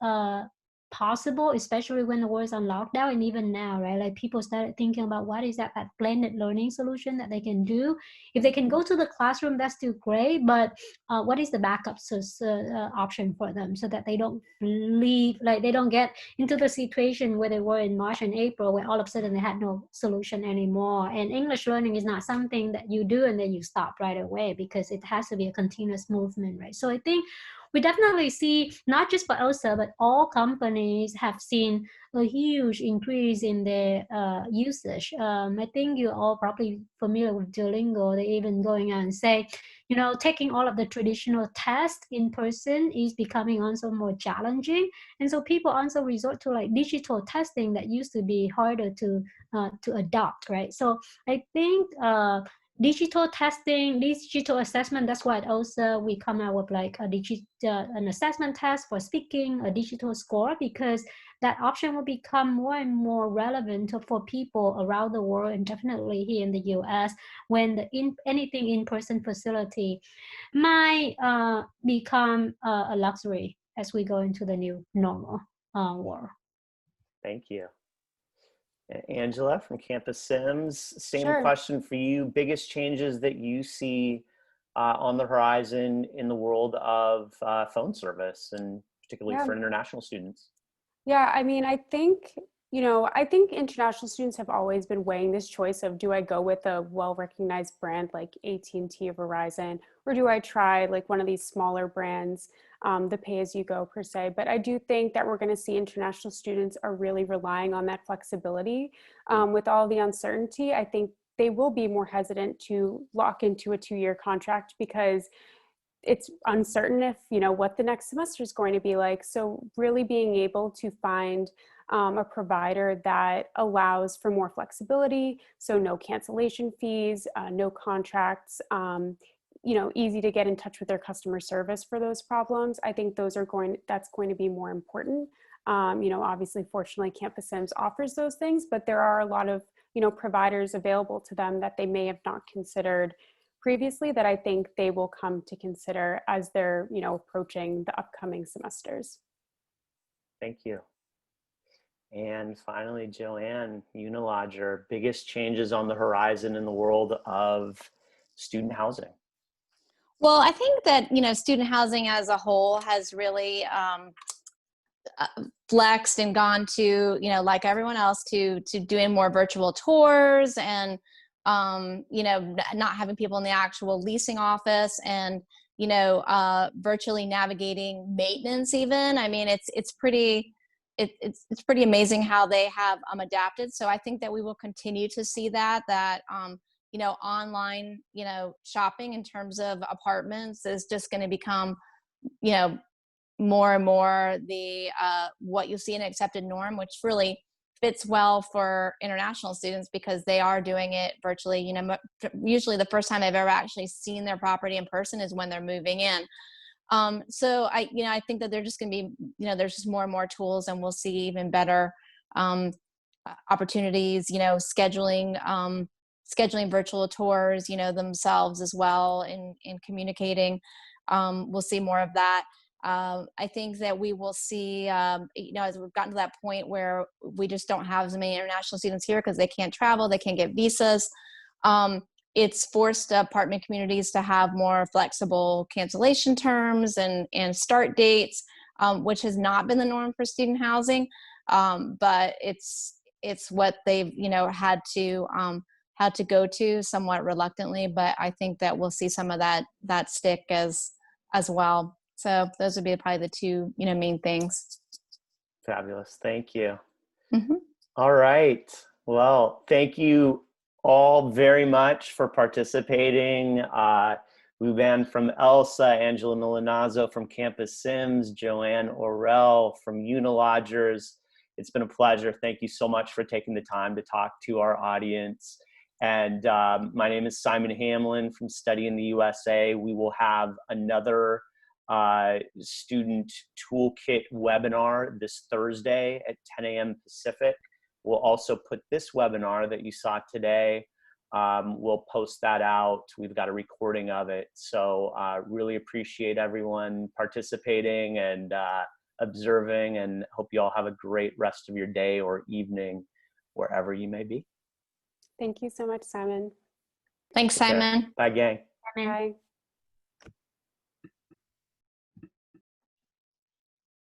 possible, especially when the world is on lockdown, and even now, right? Like, people started thinking about what is that blended learning solution that they can do. If they can go to the classroom, that's still great, but what is the backup option for them, so that they don't they don't get into the situation where they were in March and April, where all of a sudden they had no solution anymore. And English learning is not something that you do and then you stop right away, because it has to be a continuous movement, right? So I think we definitely see, not just for ELSA, but all companies have seen a huge increase in their usage. I think you're all probably familiar with Duolingo. They're even going out and say, taking all of the traditional tests in person is becoming also more challenging. And so people also resort to like digital testing that used to be harder to adopt, right? So I think digital testing, digital assessment, that's why also we come out with like an assessment test for speaking, a digital score, because that option will become more and more relevant for people around the world, and definitely here in the US, when anything in-person facility might become a luxury as we go into the new normal world. Thank you. Angela from campusSIMS, same Sure. question for you. Biggest changes that you see on the horizon in the world of phone service, and particularly for international students? Yeah, I mean, I think international students have always been weighing this choice of, do I go with a well-recognized brand like AT&T or Verizon, or do I try like one of these smaller brands, the pay-as-you-go per se? But I do think that we're going to see international students are really relying on that flexibility. With all the uncertainty, I think they will be more hesitant to lock into a 2-year contract, because it's uncertain if, what the next semester is going to be like. So really being able to find a provider that allows for more flexibility, so no cancellation fees, no contracts, easy to get in touch with their customer service for those problems. I think that's going to be more important. Obviously, fortunately, campusSIMS offers those things, but there are a lot of, providers available to them that they may have not considered previously, that I think they will come to consider as they're, approaching the upcoming semesters. Thank you. And finally, JoAnn, Unilodger, biggest changes on the horizon in the world of student housing. Well, I think that, student housing as a whole has really flexed and gone to, like everyone else, to doing more virtual tours and, not having people in the actual leasing office and, virtually navigating maintenance even. I mean, it's pretty amazing how they have adapted. So I think that we will continue to see that online, shopping in terms of apartments is just going to become, more and more the what you see an accepted norm, which really fits well for international students because they are doing it virtually. Usually the first time they've ever actually seen their property in person is when they're moving in. So I think that they're just going to be, there's just more and more tools, and we'll see even better opportunities, scheduling virtual tours, themselves as well in communicating. We'll see more of that. I think that we will see, as we've gotten to that point where we just don't have as many international students here because they can't travel, they can't get visas. It's forced apartment communities to have more flexible cancellation terms and start dates, which has not been the norm for student housing. But it's what they've, had to go to somewhat reluctantly, but I think that we'll see some of that stick as well. So those would be probably the two, main things. Fabulous. Thank you. Mm-hmm. All right. Well, thank you all very much for participating. Luban from ELSA, Angela Milinazzo from campusSIMS, JoAnn Orrell from Unilodgers. It's been a pleasure. Thank you so much for taking the time to talk to our audience. And my name is Simon Hamlin from Study in the USA. We will have another student toolkit webinar this Thursday at 10 a.m. Pacific. We'll also put this webinar that you saw today, we'll post that out. We've got a recording of it. So really appreciate everyone participating and observing, and hope you all have a great rest of your day or evening, wherever you may be. Thank you so much, Simon. Thanks, Simon. Bye, gang. Bye.